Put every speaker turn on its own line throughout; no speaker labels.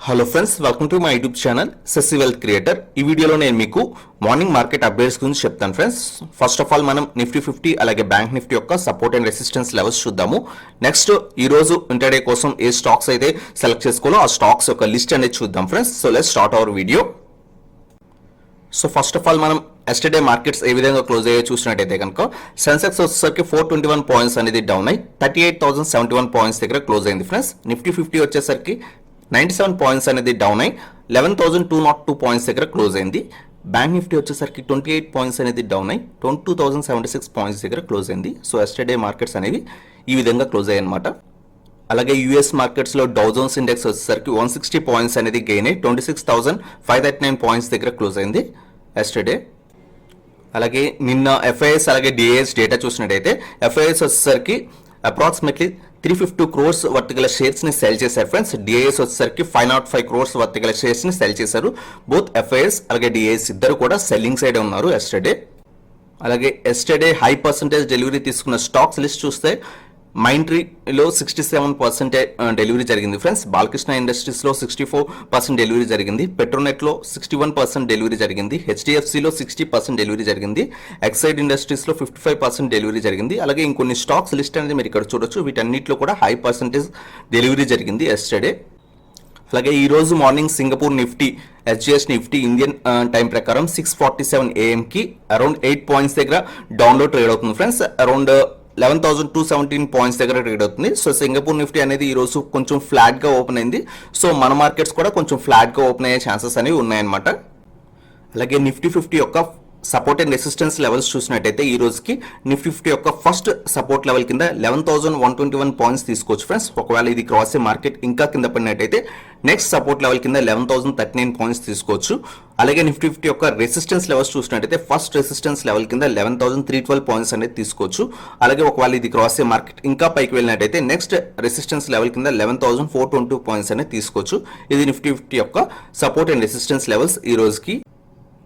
Hello friends, welcome to my YouTube channel Shashi wealth creator. ఈ వీడియోలో నేను మీకు మార్నింగ్ మార్కెట్ అప్డేట్స్ గురించి చెప్తాను ఫ్రెండ్స్. ఫస్ట్ ఆఫ్ ఆల్ మనం నిఫ్టీ 50 అలాగే బ్యాంక్ నిఫ్టీ యొక్క సపోర్ట్ అండ్ రెసిస్టెన్స్ లెవెల్స్ చూద్దాము. నెక్స్ట్ ఈ రోజు ఇంటర్డే కోసం ఏ స్టాక్స్ అయితే సెలెక్ట్ చేసుకోవాలో ఆ స్టాక్స్ యొక్క లిస్ట్ అనేది చూద్దాం friends. So let's start our video. So first of all మనం ఎస్టర్డే మార్కెట్స్ ఏ విధంగా క్లోజ్ అయ్యో చూసినట్టయితే కనుక సెన్సెక్స్ వచ్చేసరికి 421 పాయింట్స్ అనేది డౌన్ అయ్యి 38,071 పాయింట్స్ దగ్గర క్లోజ్ అయింది ఫ్రెండ్స్. నిఫ్టీ 50 వచ్చేసరికి 97 పాయింట్స్ అనేది డౌన్ అయ్యి 11,202 పాయింట్స్ దగ్గర క్లోజ్ అయింది. బ్యాంక్ నిఫ్టీ వచ్చేసరికి 28 పాయింట్స్ అనేది డౌన్ అయ్యి 22,076 పాయింట్స్ దగ్గర క్లోజ్ అయింది. సో ఎస్టర్డే మార్కెట్స్ అనేవి ఈ విధంగా క్లోజ్ అయ్యాయి అనమాట. అలాగే యూఎస్ మార్కెట్స్లో డౌ జోన్స్ ఇండెక్స్ వచ్చేసరికి 160 పాయింట్స్ అనేది గెయిన్ అయ్యి 26,539 పాయింట్స్ దగ్గర క్లోజ్ అయింది ఎస్టర్డే. అలాగే నిన్న ఎఫ్ఐఎస్ అలాగే డిఐఎస్ డేటా చూసినట్టయితే ఎఫ్ఐఎస్ వచ్చేసరికి అప్రాక్సిమేట్లీ 350 క్రోర్స్ వర్త్ గల షేర్స్ ని సెల్ చేశారు ఫ్రెండ్స్. డిఐఎస్ వచ్చేసరికి 505 క్రోర్స్ వర్త్ గల షేర్స్ ని సెల్ చేశారు. బోత్ ఎఫ్ఐఎస్ అలాగే డిఐఎస్ ఇద్దరు కూడా సెల్లింగ్ సైడ్ ఉన్నారు ఎస్టర్డే. అలాగే ఎస్టర్డే హై పర్సంటేజ్ డెలివరీ తీసుకున్న స్టాక్స్ లిస్ట్ చూస్తే మైంట్రీలో 67% డెలివరీ జరిగింది ఫ్రెండ్స్. బాలకృష్ణ ఇండస్ట్రీస్లో 64% డెలివరీ జరిగింది. పెట్రోనెట్లో 61% డెలివరీ జరిగింది. హెచ్డిఎఫ్సిలో 60% డెలివరీ జరిగింది. ఎక్సైడ్ ఇండస్ట్రీస్లో 55% డెలివరీ జరిగింది. అలాగే ఇంకొన్ని స్టాక్స్ లిస్ట్ అనేది మీరు ఇక్కడ చూడొచ్చు. వీటన్నిటిలో కూడా హై పర్సంటేజ్ డెలివరీ జరిగింది ఎస్టర్డే. అలాగే ఈ రోజు morning Singapore Nifty SGS Nifty Indian time ప్రకారం 6:47 AM అరౌండ్ 8 పాయింట్స్ దగ్గర డౌన్లో ట్రేడ్ అవుతుంది ఫ్రెండ్స్. అరౌండ్ 11,217 పాయింట్స్ దగ్గర ట్రేడ్ అవుతుంది. సో సింగపూర్ నిఫ్టీ అనేది ఈ రోజు కొంచెం ఫ్లాట్ గా ఓపెన్ అయింది. సో మన మార్కెట్స్ కూడా కొంచెం ఫ్లాట్ గా ఓపెన్ అయ్యే ఛాన్సెస్ అనేవి ఉన్నాయన్నమాట. అలాగే నిఫ్టీ 50 యొక్క సపోర్ట్ అండ్ రెసిస్టెన్స్ లెవెల్స్ చూసినట్టయితే ఈ రోజుకి నిఫ్టీ 50 యొక్క ఫస్ట్ సపోర్ట్ లెవెల్ కింద 11,121 పాయింట్స్ తీసుకోవచ్చు ఫ్రెండ్స్. ఒకవేళ ఇది క్రాస్ మార్కెట్ ఇంకా కింద పడినట్టయితే నెక్స్ట్ సపోర్ట్ లెవెల్ కింద 11,039 పాయింట్స్ తీసుకోవచ్చు. అలాగే నిఫ్టీ 50 యొక్క రెసిస్టెన్స్ లెవెల్స్ చూసినట్టయితే ఫస్ట్ రెసిస్టెన్స్ లెవెల్ కింద 11,312 పాయింట్స్ అనేది తీసుకోవచ్చు. అలాగే ఒకవేళ ఇది క్రాస్ మార్కెట్ ఇంకా పైకి వెళ్ళినట్టయితే నెక్స్ట్ రెసిస్టెన్స్ లెవెల్ కింద 11,422 పాయింట్స్ అనేది తీసుకోవచ్చు. ఇది నిఫ్టీ 50 యొక్క సపోర్ట్ అండ్ రెసిస్టెన్స్ లెవెల్స్ ఈ రోజుకి.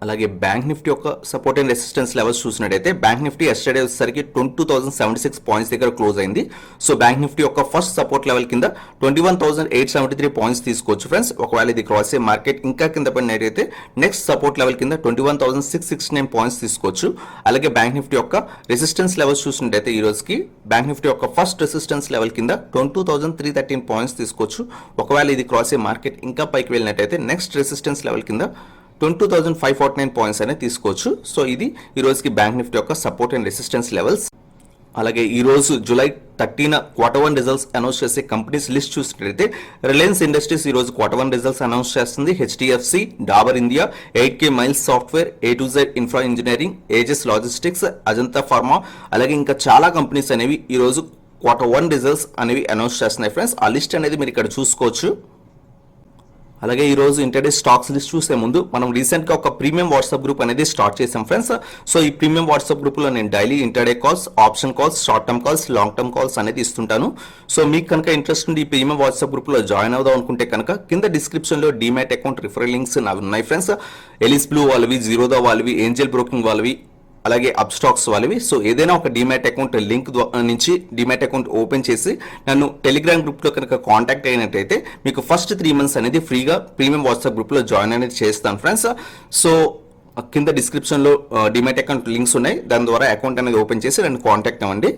అలాగే బ్యాంక్ నిఫ్టీ యొక్క సపోర్ట్ అండ్ రెసిస్టెన్స్ లెవెల్స్ చూసినట్టయితే బ్యాంక్ నిఫ్టీ ఎస్టర్డే వచ్చేసరికి 22,076 పాయింట్స్ దగ్గర క్లోజ్ అయింది. సో బ్యాంక్ నిఫ్టీ యొక్క ఫస్ట్ సపోర్ట్ లెవెల్ కింద 21,873 పాయింట్స్ తీసుకోవచ్చు ఫ్రెండ్స్. ఒకవేళ ఇది క్రాస్ అయ్యే మార్కెట్ ఇంకా కింద పడినట్టయితే నెక్స్ట్ సపోర్ట్ లెవెల్ కింద 21,669 పాయింట్స్ తీసుకోవచ్చు. అలాగే బ్యాంక్ నిఫ్టీ యొక్క రెసిస్టెన్స్ లెవెల్స్ చూసినట్టయితే ఈ రోజుకి బ్యాంక్ నిఫ్టీ యొక్క ఫస్ట్ రెసిస్టెన్స్ లెవెల్ కింద 22,313 పాయింట్స్ తీసుకోవచ్చు. ఒకవేళ ఇది క్రాస్ అయ్యే మార్కెట్ ఇంకా పైకి వెళ్ళినట్టయితే నెక్స్ట్ రెసిస్టెన్స్ లెవెల్ కింద 22,549 పాయింట్స్ అనేది తీసుకోవచ్చు. సో ఇది ఈ రోజుకి బ్యాంక్ నిఫ్టీ యొక్క సపోర్ట్ అండ్ రెసిస్టెన్స్ లెవెల్స్. అలాగే ఈ రోజు జూలై 30న Q1 రిజల్ట్స్ అనౌన్స్ చేసే కంపెనీస్ లిస్ట్ చూసినట్లయితే రిలయన్స్ ఇండస్ట్రీస్ ఈ రోజు Q1 రిజల్ట్స్ అనౌన్స్ చేస్తుంది. HDFC, Dabur India, 8K miles software, A2Z infra engineering, ages logistics, Ajanta pharma అలాగే ఇంకా చాలా కంపెనీస్ అనేవి ఈ రోజు Q1 రిజల్ట్స్ అనేవి అనౌన్స్ చేస్తున్నాయి ఫ్రెండ్స్. ఆ లిస్ట్ అనేది మీరు ఇక్కడ చూసుకోవచ్చు. అలాగే ఈ రోజు ఇంటర్డే స్టాక్స్ లిస్ట్ చూసే ముందు మనం రీసెంట్ గా ఒక ప్రీమియం వాట్సాప్ గ్రూప్ అనేది స్టార్ట్ చేసాం ఫ్రెండ్స్. సో ఈ ప్రీమియం వాట్సాప్ గ్రూప్ లో నేను daily intraday calls, option calls, short term calls, long term calls అనేది ఇస్తుంటాను. సో మీకు కనుక ఇంట్రెస్ట్ ఉంది ఈ ప్రీమియం వాట్సాప్ గ్రూప్ లో జాయిన్ అవుదాం అనుకుంటే కనుక కింద డిస్క్రిప్షన్ లో డిమాట్ అకౌంట్ రిఫరల్ లింక్స్ నావి ఉన్నాయి ఫ్రెండ్స్. ఎలిస్ బ్లూ వాళ్ళవి, జీరోదా వాళ్ళవి, ఏంజల్ బ్రోకింగ్ వాళ్ళవి, అలాగే అప్ స్టాక్స్ వాళ్ళవి. సో ఏదైనా ఒక డిమాట్ అకౌంట్ లింక్ నుంచి డిమాట్ అకౌంట్ ఓపెన్ చేసి నన్ను టెలిగ్రామ్ గ్రూప్లో కనుక కాంటాక్ట్ అయినట్టయితే మీకు ఫస్ట్ 3 months అనేది ఫ్రీగా ప్రీమియం వాట్సాప్ గ్రూప్లో జాయిన్ అనేది చేస్తాను ఫ్రెండ్స్. సో కింద డిస్క్రిప్షన్లో డిమాట్ అకౌంట్ లింక్స్ ఉన్నాయి. దాని ద్వారా అకౌంట్ అనేది ఓపెన్ చేసి నన్ను కాంటాక్ట్ అవ్వండి.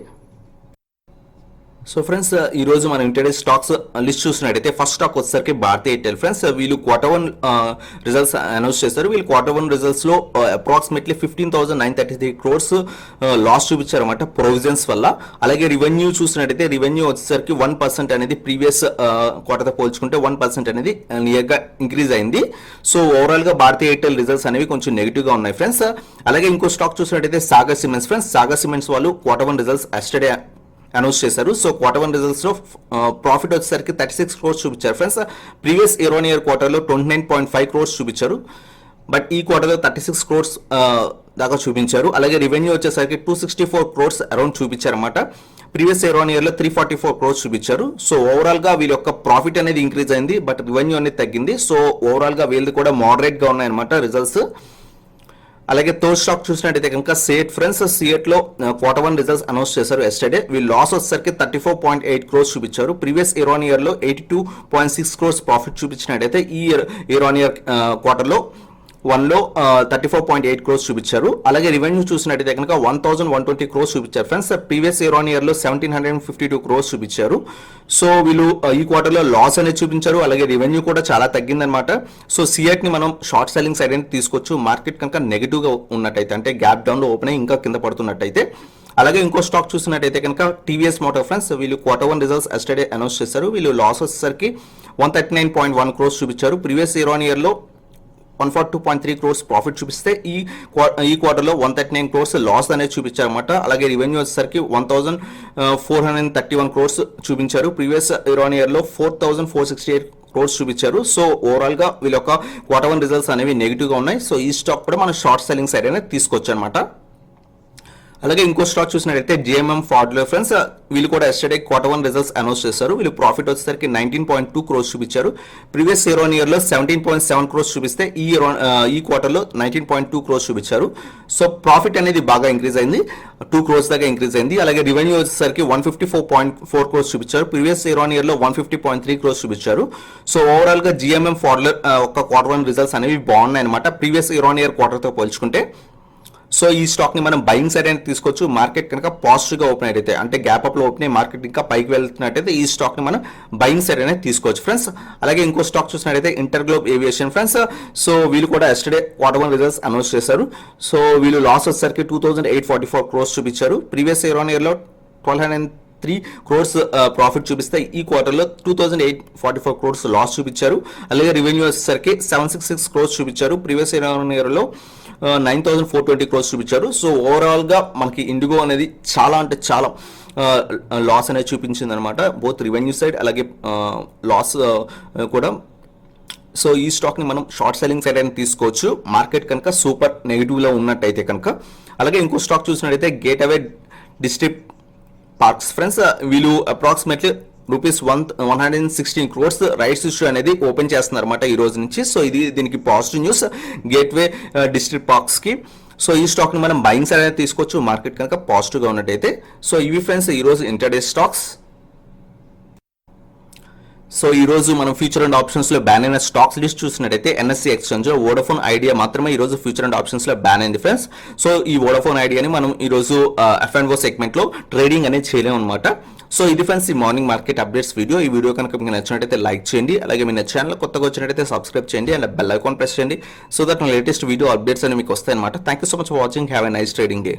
సో ఫ్రెండ్స్ ఈ రోజు మనం ఇంటర్డే స్టాక్స్ లిస్ట్ చూసినట్టయితే ఫస్ట్ స్టాక్ వచ్చేసరికి భారతీ ఎయిర్టెల్ ఫ్రెండ్స్. వీళ్ళు Q1 రిజల్ట్స్ అనౌన్స్ చేశారు. వీళ్ళు Q1 రిజల్ట్స్ లో అప్రాక్సిమేట్లీ 15,933 క్రోర్స్ లాస్ చూపించారు అనమాట ప్రొవిజన్స్ వల్ల. అలాగే రెవెన్యూ చూసినట్టయితే రెవెన్యూ వచ్చేసరికి 1% అనేది ప్రీవియస్ క్వార్టర్తో పోల్చుకుంటే 1% అనేది నియర్ గా ఇంక్రీజ్ అయింది. సో ఓవరాల్ గా భారతీ ఎయిర్టెల్ రిజల్ట్స్ అనేవి కొంచెం నెగిటివ్ గా ఉన్నాయి ఫ్రెండ్స్. అలాగే ఇంకో స్టాక్ చూసినట్టయితే Sagar cements friends. Sagar cements వాళ్ళు Q1 రిజల్ట్స్ ఎస్టర్డే అనౌన్స్ చేశారు. సో Q1 రిజల్ట్స్ లో ప్రాఫిట్ వచ్చేసరికి 36 క్రోర్స్ చూపించారు ఫ్రెండ్స్. ప్రీవియస్ ఇయర్ క్వార్టర్లో 29.5 క్రోర్స్ చూపించారు. బట్ ఈ క్వార్టర్లో 36 క్రోర్స్ దాకా చూపించారు. అలాగే రెవెన్యూ వచ్చేసరికి 264 క్రోర్స్ అరౌండ్ చూపించారు అనమాట. ప్రీవియస్ ఇయర్ లో 344 క్రోర్స్ చూపించారు. సో ఓవరాల్ గా వీళ్ళ యొక్క ప్రాఫిట్ అనేది ఇంక్రీజ్ అయింది, బట్ రెవెన్యూ అనేది తగ్గింది. సో ఓవరాల్ గా వీళ్ళది కూడా మోడరేట్ గా ఉన్నాయన్నమాట రిజల్ట్స్. అలాగే థర్డ్ స్టాక్ చూసినట్టయితే కనుక సిఎట్ ఫ్రెండ్స్. సిఎట్ లో Q1 రిజల్ట్స్ అనౌన్స్ చేశారు ఎస్టర్డే. వీళ్ళు లాస్ వచ్చేసరికి 34.8 crores చూపించారు. ప్రీవియస్ ఇయర్ ఆన్ ఇయర్ లో 82.6 crores ప్రాఫిట్ చూపించినట్టయితే ఈ ఇయర్ ఆన్ ఇయర్ క్వార్టర్లో 1లో 34.8 crores చూపించారు. అలాగే రెవెన్యూ చూసినట్టయితే కనుక 1120 crores చూపించారు friends. Previous year on year లో 1752 crores చూపించారు. సో వీళ్ళు ఈ క్వార్టర్లో లాస్ అనేది చూపించారు. అలాగే రెవెన్యూ కూడా చాలా తగ్గిందనమాట. సో సిఎట్ ని మనం షార్ట్ సెల్లింగ్ సైడ్ అనేది తీసుకోవచ్చు. మార్కెట్ కనుక నెగిటివ్ గా ఉన్నట్టయితే, అంటే గ్యాప్ డౌన్ లో ఓపెన్ అయ్యి ఇంకా కింద పడుతున్నట్టయితే. అలాగే ఇంకో స్టాక్ చూసినట్టయితే కనుక టీవీఎస్ మోటార్ ఫ్రెండ్స్. వీళ్ళు Q1 రిజల్ట్స్ ఎస్టర్డే అనౌన్స్ చేశారు. వీళ్ళు లాస్ వచ్చేసరికి 139.1 crores చూపించారు. ప్రీవియస్ ఇయర్ ఆన్ ఇయర్ లో 142.3 crores ప్రాఫిట్ చూపిస్తే ఈ క్వార్టర్లో 139 crores లాస్ అనేది చూపించారన్నమాట. అలాగే రెవెన్యూ వచ్చేసరికి 1431 crores చూపించారు. ప్రీవియస్ ఇయర్ ఆన్ ఇయర్ లో 4468 crores చూపించారు. సో ఓవరాల్ గా వీళ్ళ యొక్క Q1 రిజల్ట్స్ అనేవి నెగిటివ్ గా ఉన్నాయి. సో ఈ స్టాక్ కూడా మనం షార్ట్ సెల్లింగ్ సైడ్ అనేది తీసుకోవచ్చు అనమాట. అలాగే ఇంకో స్టాక్ చూసినట్టయితే జిఎంఎం ఫార్డ్వేర్ ఫ్రెండ్స్. వీళ్ళు కూడా ఎస్టర్డే Q1 రిజల్ట్స్ అనౌన్స్ చేశారు. వీళ్ళు ప్రాఫిట్ వచ్చేసరికి 19.2 crores చూపించారు. ప్రీవియస్ ఇయర్ ఆన్ ఇయర్ లో 17.7 crores చూపిస్తే ఈ క్వార్టర్లో 19.2 crores చూపించారు. సో ప్రాఫిట్ అనేది బాగా ఇంక్రీజ్ అయింది, 2 crores దాకా ఇంక్రీజ్ అయింది. అలాగే రెవెన్యూ వచ్చేసరికి 154.4 crores చూపించారు. ప్రీవియస్ ఇయర్ ఆన్ ఇయర్ లో 150.3 crores చూపించారు. సో ఓవరాల్ గా జిఎంఎం ఫార్డ్వేర్ ఒక Q1 రిజల్ట్స్ అనేవి బాగున్నాయి అనమాట ప్రీవియస్ ఇయర్ ఆన్ ఇయర్ క్వార్టర్తో పోల్చుకుంటే. సో ఈ స్టాక్ ని మనం బయింగ్ సైడ్ అనేది తీసుకోవచ్చు. మార్కెట్ కనుక పాజిటివ్ గా ఓపెన్ అయితే, అంటే గ్యాప్ అప్ లో ఓపెన్ అయ్యి మార్కెట్ ఇంకా పైకి వెళ్తున్నట్టయితే ఈ స్టాక్ ని మనం బయింగ్ సైడ్ అనేది తీసుకోవచ్చు ఫ్రెండ్స్. అలాగే ఇంకో స్టాక్ చూసినట్టయితే ఇంటర్గ్లోబ్ ఏవియేషన్ ఫ్రెండ్స్. సో వీళ్ళు కూడా ఎస్టర్డే Q1 రిజల్ట్స్ అనౌన్స్ చేశారు. సో వీళ్ళు లాస్ వచ్చేసరికి 2844 crores చూపించారు. ప్రీవియస్ ఇయర్ ఆన్ ఇయర్ లో 1203 crores ప్రాఫిట్ చూపిస్తే ఈ క్వార్టర్లో 2844 crores లాస్ చూపించారు. అలాగే రెవెన్యూ వచ్చేసరికి 766 crores చూపించారు. ప్రీవియస్ ఇయర్ లో 9420 crores చూపించారు. సో ఓవరాల్ గా మనకి ఇండిగో అనేది చాలా అంటే చాలా లాస్ అనేది చూపించింది అనమాట, బోత్ రెవెన్యూ సైడ్ అలాగే లాస్ కూడా. సో ఈ స్టాక్ ని మనం షార్ట్ సెల్లింగ్ సైడ్ అని తీసుకోవచ్చు మార్కెట్ కనుక సూపర్ నెగిటివ్ లో ఉన్నట్టయితే కనుక. అలాగే ఇంకో స్టాక్ చూసినట్టయితే గేట్అవే డిస్ట్రిక్ట్ పార్క్స్ ఫ్రెండ్స్. వీళ్ళు అప్రాక్సిమేట్లీ ₹116 crores రైట్స్ ఇష్యూ అనేది ఓపెన్ చేస్తున్నారు అనమాట ఈ రోజు నుంచి. సో దీనికి positive news gateway district parks కి. సో ఈ స్టాక్ ని మనం బయింగ్ సైడ్ అనేది తీసుకోవచ్చు మార్కెట్ కనుక పాజిటివ్ గా ఉన్నట్టయితే. సో ఇవి ఫ్రెండ్స్ ఈ రోజు ఇంటర్డే స్టాక్స్. సో ఈ రోజు మనం ఫ్యూచర్ అండ్ ఆప్షన్స్ లో బ్యాన్ అయిన స్టాక్స్ లిస్ట్ చూసినట్టయితే ఎన్ఎస్సీ ఎక్స్చేంజ్ లో వోడాఫోన్ ఐడియా మాత్రమే ఈ రోజు ఫ్యూచర్ అండ్ ఆప్షన్స్ లో బ్యాన్ అయింది ఫ్రెండ్స్. సో ఈ వోడాఫోన్ ఐడియాని మనం ఈ రోజు F&O సెగ్మెంట్ లో ట్రేడింగ్ అనేది చేయలేము అనమాట. సో ఇది ఫ్రెండ్స్ ఈ మార్నింగ్ మార్కెట్ అప్డేట్స్ వీడియో. ఈ వీడియో కనుక మీకు నచ్చినట్టయితే లైక్ చేయండి. అలాగే మీ ఛానల్ కొత్తగా వచ్చినట్టయితే సబ్స్క్రైబ్ చేయండి అండ్ బెల్ ఐకాన్ ప్రెస్ చేయండి. సో దట్ నా లేటెస్ట్ వీడియో అప్డేట్స్ అని మీకు వస్తాయి అనమాట. Thank you so much for watching. Have a nice trading day.